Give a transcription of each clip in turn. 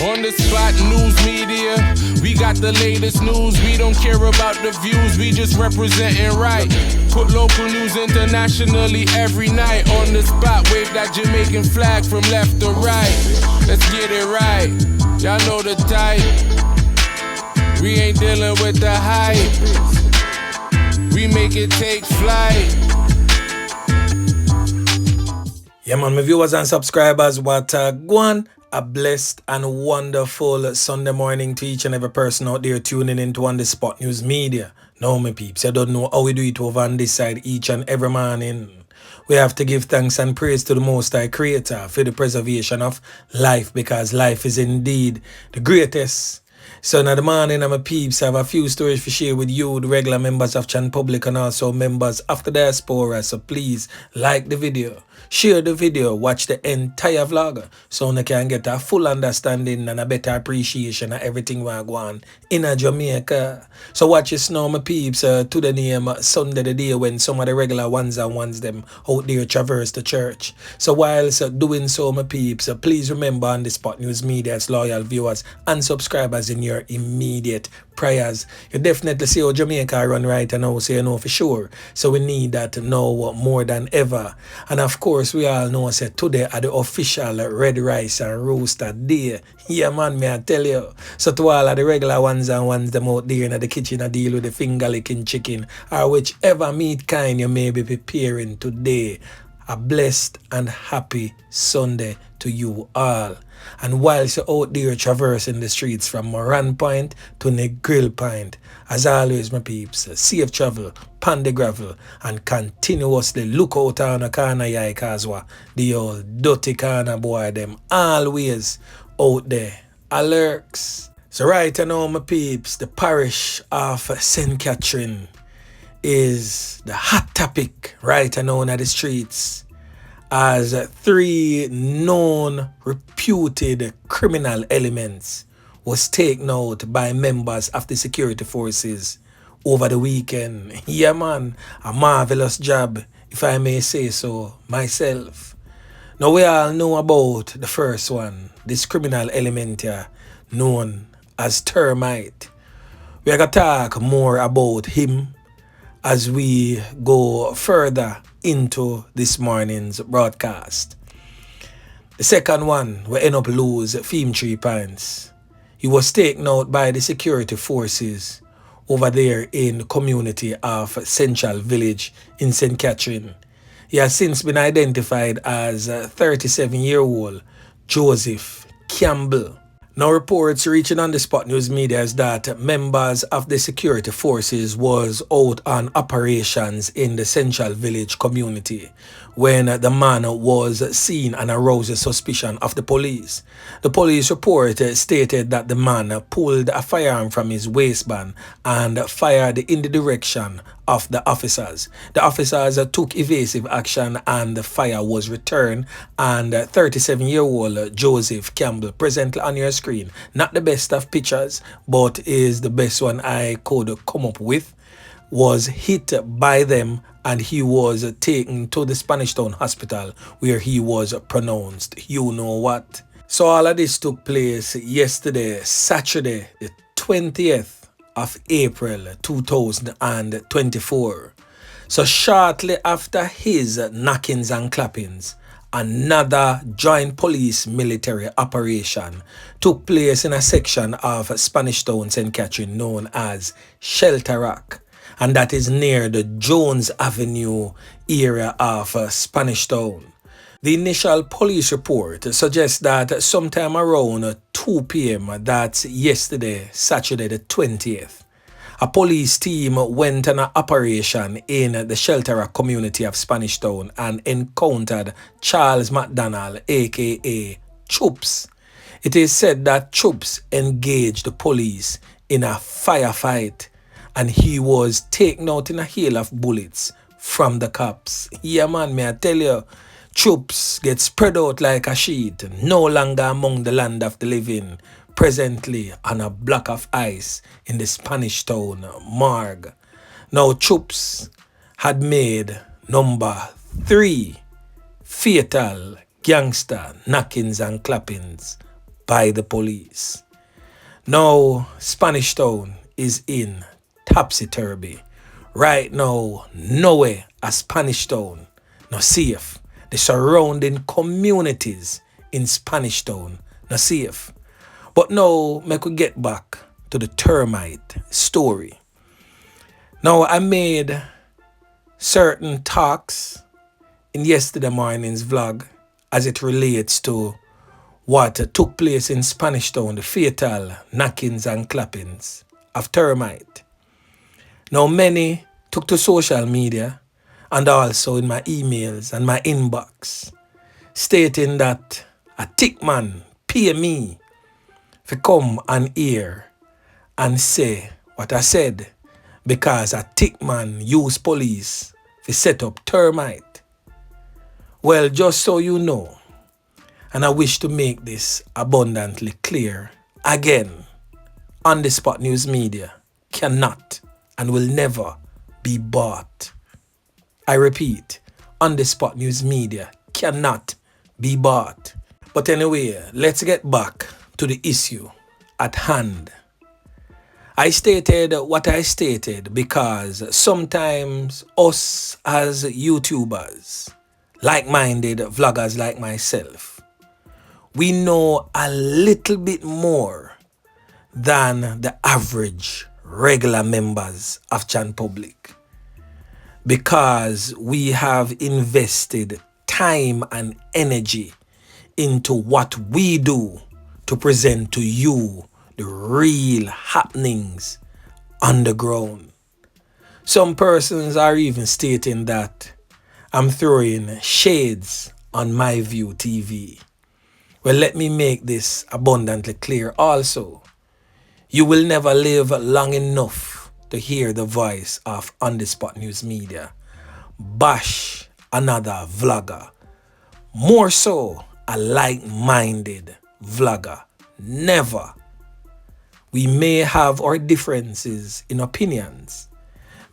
On the spot news media, we got the latest news. We don't care about the views, we just representing right. Put local news internationally every night. On the spot, wave that Jamaican flag from left to right. Let's get it right, y'all know the type. We ain't dealing with the hype, we make it take flight. Yeah man, my viewers and subscribers, what go on. A blessed and wonderful Sunday morning to each and every person out there tuning into On The Spot News Media. Now, my peeps, you don't know how we do it over on this side each and every morning. We have to give thanks and praise to the Most High Creator for the preservation of life, because life is indeed the greatest. So in the morning, my peeps, I have a few stories to share with you, the regular members of Chan Public and also members of the diaspora. So please like the video, share the video, watch the entire vlog so you can get a full understanding and a better appreciation of everything we go on in Jamaica. So watch this now, my peeps, to the name Sunday, the day when some of the regular ones them out there traverse the church. So whilst doing so, my peeps, please remember On The Spot News Media's loyal viewers and subscribers in your immediate prayers. You definitely see how Jamaica run right now, so you know for sure. So we need that now more than ever. And of course, we all know that today are the official Red Rice and Rooster Day. Yeah man, may I tell you. So to all of the regular ones and ones them out there in the kitchen and deal with the finger licking chicken or whichever meat kind you may be preparing today, a blessed and happy Sunday to you all. And whilst you're out there traversing the streets from Moran Point to Negril Point, as always, my peeps, safe travel, pan the gravel, and continuously look out on the corner yai Kazwa, the old dirty corner boy, them always out there, alerts. So right now, my peeps, the parish of St. Catherine is the hot topic right now in the streets, as 3 known reputed criminal elements was taken out by members of the security forces over the weekend. Yeah man, a marvelous job, if I may say so myself. Now we all know about the first one, this criminal element here known as Termite. We are going to talk more about him as we go further into this morning's broadcast. The second one, we end up lose Fim 3 Pines. He was taken out by the security forces over there in the community of Central Village in St. Catherine. He has since been identified as 37-year-old Joseph Campbell. Now reports reaching On The Spot News Media is that members of the security forces was out on operations in the Central Village community when the man was seen and aroused suspicion of the police. The police report stated that the man pulled a firearm from his waistband and fired in the direction of the officers. The officers took evasive action and the fire was returned, and 37-year-old Joseph Campbell, presently on your screen, not the best of pictures but is the best one I could come up with, was hit by them and he was taken to the Spanish Town Hospital where he was pronounced you know what. So all of this took place yesterday, Saturday, the 20th of April 2024. So shortly after his knockings and clappings, another joint police military operation took place in a section of Spanish Town, St. Catherine, known as Shelter Rock, and that is near the Jones Avenue area of Spanish Town. The initial police report suggests that sometime around 2 p.m., that's yesterday, Saturday the 20th, a police team went on an operation in the Shelter Rock community of Spanish Town and encountered Charles McDonald, aka Chups. It is said that Chups engaged the police in a firefight and he was taken out in a hail of bullets from the cops. Yeah man, may I tell you, Chups get spread out like a sheet, no longer among the land of the living, presently on a block of ice in the Spanish Town morgue. Now Chups had made number 3 fatal gangster knockings and clappings by the police. Now, Spanish Town is in topsy-turvy. Right now, nowhere a Spanish Town, no safe. The surrounding communities in Spanish Town, no safe. But now, I could get back to the Termite story. Now, I made certain talks in yesterday morning's vlog as it relates to what took place in Spanish Town, the fatal knockings and clappings of Termite. Now, many took to social media and also in my emails and my inbox, stating that a thick man pay me to come on here and say what I said because a thick man used police to set up Termite. Well, just so you know, and I wish to make this abundantly clear, again, On The Spot News Media cannot and will never be bought. I repeat, On The Spot News Media cannot be bought. But anyway, let's get back to the issue at hand. I stated what I stated because sometimes us as YouTubers, like-minded vloggers like myself, we know a little bit more than the average regular members of Chan Public because we have invested time and energy into what we do to present to you the real happenings on the ground. Some persons are even stating that I'm throwing shades on My View TV. Well, let me make this abundantly clear also. You will never live long enough to hear the voice of On The Spot News Media bash another vlogger, more so a like-minded vlogger. Never. We may have our differences in opinions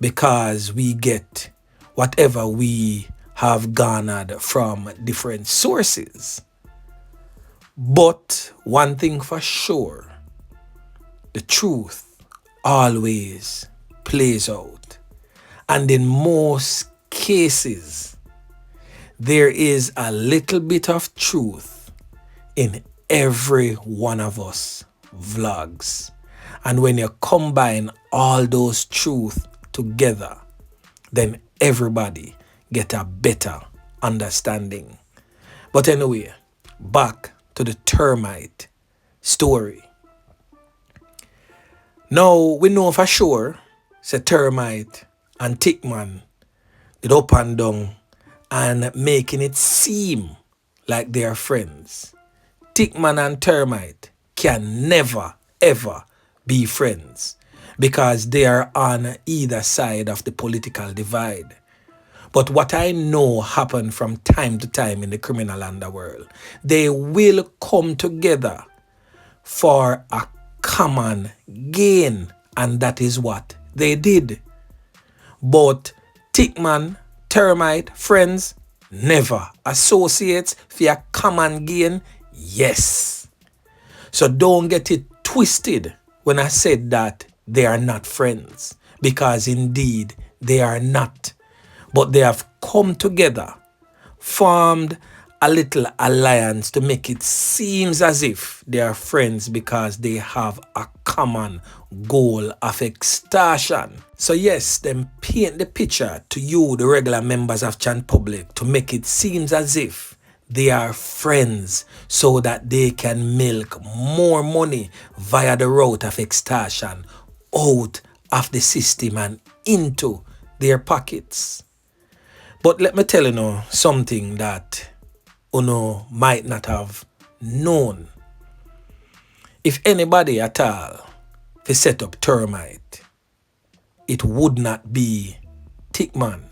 because we get whatever we have garnered from different sources. But one thing for sure, the truth always plays out. And in most cases, there is a little bit of truth in every one of us vlogs. And when you combine all those truths together, then everybody get a better understanding. But anyway, back to the Termite story. Now we know for sure, say Termite and Tickman did up and down and making it seem like they are friends. Tickman and Termite can never ever be friends because they are on either side of the political divide. But what I know happened from time to time in the criminal underworld, they will come together for a common gain, and that is what they did. But Tickman, Termite, friends, never. Associates for a common gain, yes. So don't get it twisted when I said that they are not friends, because indeed they are not. But they have come together, formed a little alliance to make it seem as if they are friends because they have a common goal of extortion. So yes, them paint the picture to you, the regular members of Chan Public, to make it seem as if they are friends so that they can milk more money via the route of extortion out of the system and into their pockets. But let me tell you now something that you might not have known. If anybody at all to set up Termite, it would not be Tickman.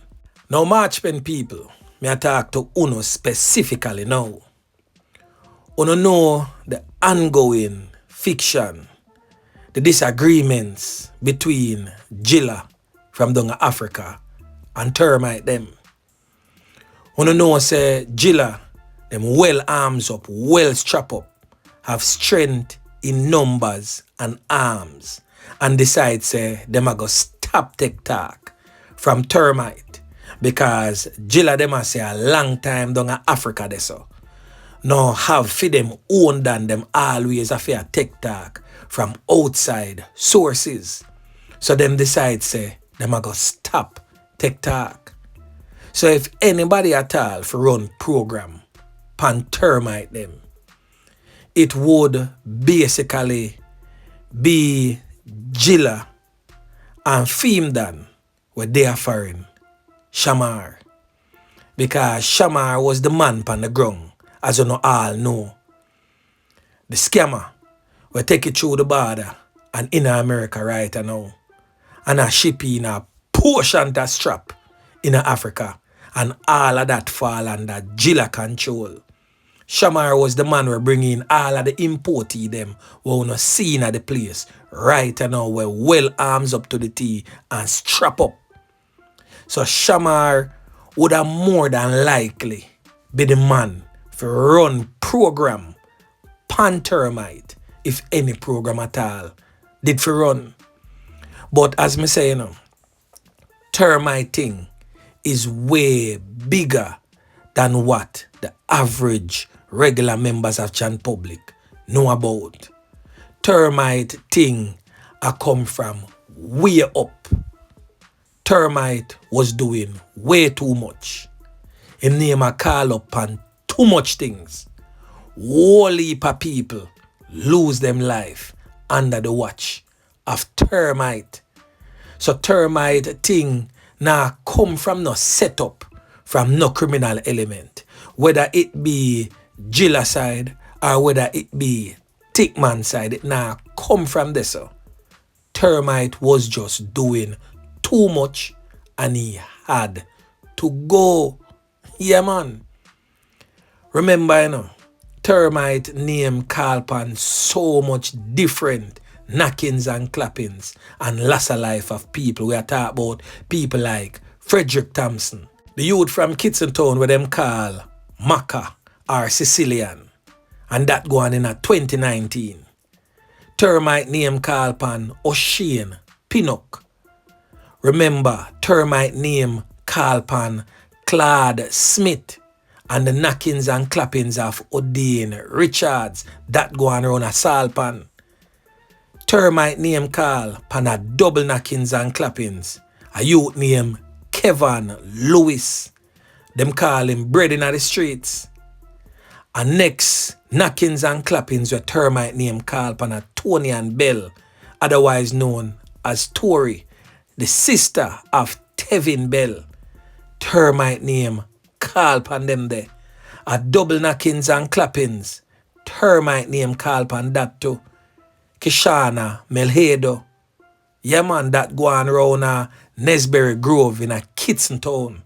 Now, Marchpen people, me I talk to Uno specifically now. Uno know the ongoing fiction, the disagreements between Jilla from down Africa and Termite them. Uno know say Jilla them well arms up, well strap up, have strength in numbers and arms and decide say them a go stop take talk from Termite because Jilla them a say a long time down in Africa they so. Now have for them own than them always a fair take talk from outside sources. So them decide say them a go stop take talk. So if anybody at all for run program pan Termite them, it would basically be Jilla and Femdan where they are Farin, Shamar. Because Shamar was the man pan the ground, as you know all know. The scammer will take it through the border and in America right now. And a ship in a portion to strap in Africa. And all of that fall under Jilla control. Shamar was the man who bring in all of the importee them who not seen at the place right now we're well arms up to the T and strap up. So Shamar would have more than likely be the man for run program pan Termite if any program at all did for run. But as me say Termite thing is way bigger than what the average regular members of Chan Public know about. Termite thing a come from way up. Termite was doing way too much. Him name a call up on too much things. Whole heap of people lose them life under the watch of Termite. So Termite thing now come from no setup, from no criminal element. Whether it be Jilla side or whether it be Tickman side, it now come from this. Termite was just doing too much and he had to go. Yeah man. Remember Termite name call upon so much different knockings and clappings and loss of life of people. We are talking about people like Frederick Thompson, the youth from Kitson where them call Maka or Sicilian, and that going in 2019. Termite name call upon O'Shane Pinnock. Remember Termite name call upon Claude Smith and the knockings and clappings of Odin Richards that go on around a Salpan. Termite name call pan a double knockings and clappings. A youth name Kevin Lewis. Them call him bread in the streets. And next knockings and clappings with Termite name call pan a Tony and Bell, otherwise known as Tori, the sister of Tevin Bell. Termite name call pan them there. A double knockings and clappings. Termite name call pan that too. Kishana Melhedo. Yeah man, that go on around Nesbury Grove in a Kitson town.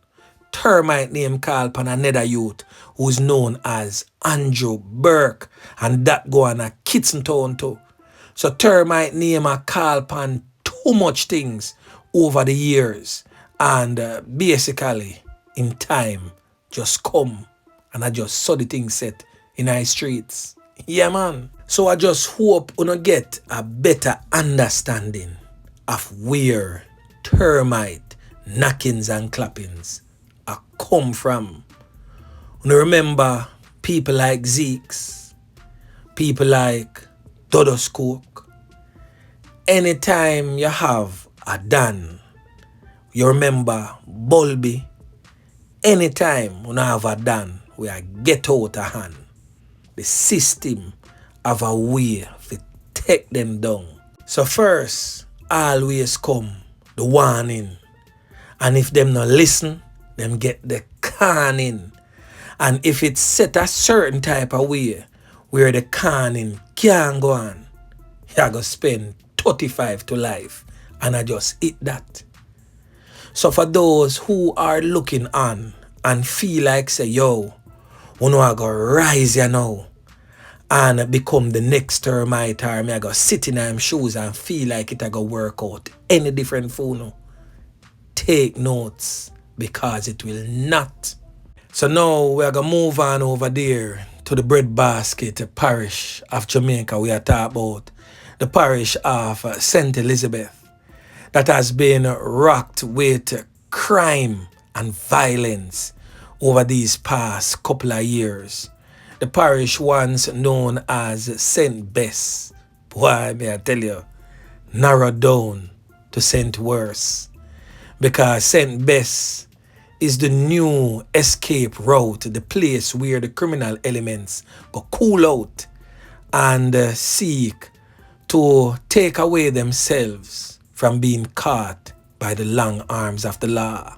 Termite name call pan another youth who's known as Andrew Burke, and that go on a Kitson town too. So Termite name a call pan too much things over the years, and basically in time just come and I just saw the thing set in our streets. Yeah man. So I just hope you get a better understanding of where Termite knockings and clappings are come from. You remember people like Zeeks, people like Dodoscook. Anytime you have a Dan, you remember Bulby. Anytime you have a Dan, we are get out of hand. The system have a way to take them down. So first, always come the warning. And if them not listen, them get the canning. And if it's set a certain type of way where the canning can't go on, you go spend 35 to life. And I just eat that. So for those who are looking on and feel like say, yo, you know I go rise you now and become the next Termite, or me I go sit in them shoes and feel like it I go work out any different phone. Take notes because it will not. So now we are gonna move on over there to the breadbasket parish of Jamaica. We are talking about the parish of St. Elizabeth that has been rocked with crime and violence over these past couple of years. The parish once known as St. Bess, boy, may I tell you, narrowed down to St. Worse, because St. Bess is the new escape route, the place where the criminal elements go cool out and seek to take away themselves from being caught by the long arms of the law.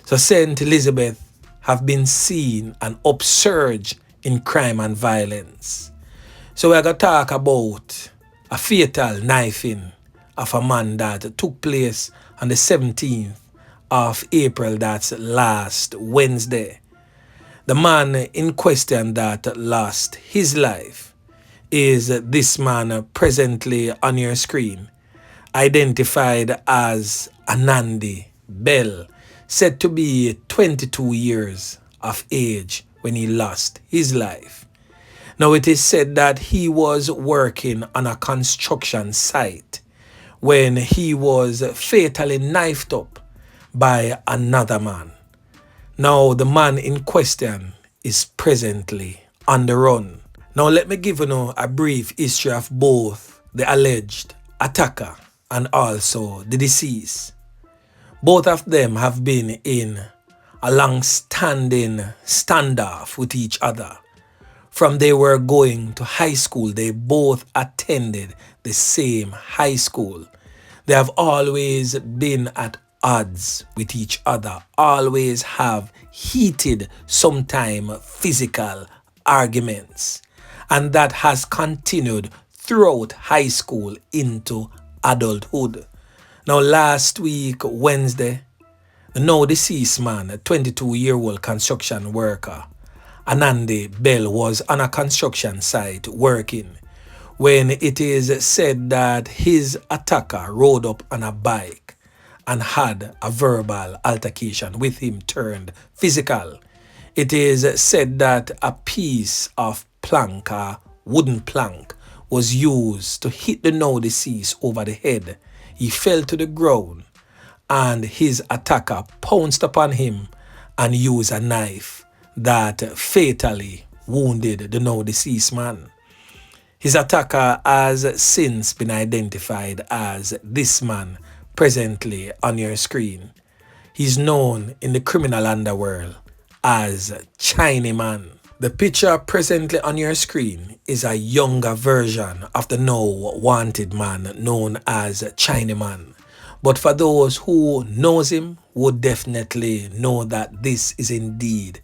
So St. Elizabeth have been seen an upsurge in crime and violence. So we're going to talk about a fatal knifing of a man that took place on the 17th of April, that's last Wednesday. The man in question that lost his life is this man presently on your screen, identified as Anandi Bell, said to be 22 years of age when he lost his life. Now it is said that he was working on a construction site when he was fatally knifed up by another man. Now the man in question is presently on the run. Now let me give you a brief history of both the alleged attacker and also the deceased. Both of them have been in a long-standing standoff with each other. From they were going to high school, they both attended the same high school. They have always been at odds with each other, always have heated, sometimes physical arguments. And that has continued throughout high school into adulthood. Now last week, Wednesday, the now deceased man, a 22-year-old construction worker, Anandi Bell, was on a construction site working when it is said that his attacker rode up on a bike and had a verbal altercation with him turned physical. It is said that a piece of plank, a wooden plank, was used to hit the now deceased over the head. He fell to the ground and his attacker pounced upon him and used a knife that fatally wounded the now deceased man. His attacker has since been identified as this man presently on your screen. He's known in the criminal underworld as Chiney man. The picture presently on your screen is a younger version of the now wanted man known as Chiney man. But for those who knows him would definitely know that this is indeed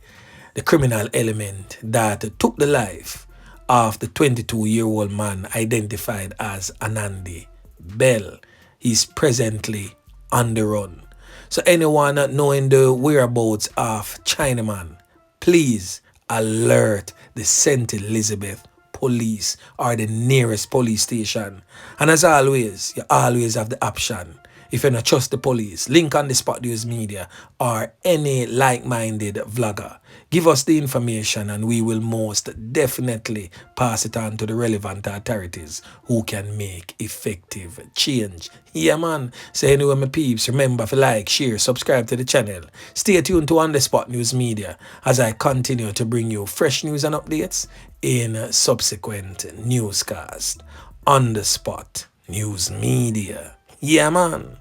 the criminal element that took the life of the 22-year-old man identified as Anandi Bell. He's presently on the run. So anyone knowing the whereabouts of Chinaman, please alert the St. Elizabeth police or the nearest police station. And as always, you always have the option. If you don't trust the police, link on the Spot News Media or any like-minded vlogger. Give us the information and we will most definitely pass it on to the relevant authorities who can make effective change. Yeah man, so anyway my peeps, remember to like, share, subscribe to the channel. Stay tuned to On The Spot News Media as I continue to bring you fresh news and updates in subsequent newscast. On The Spot News Media. Yeah man.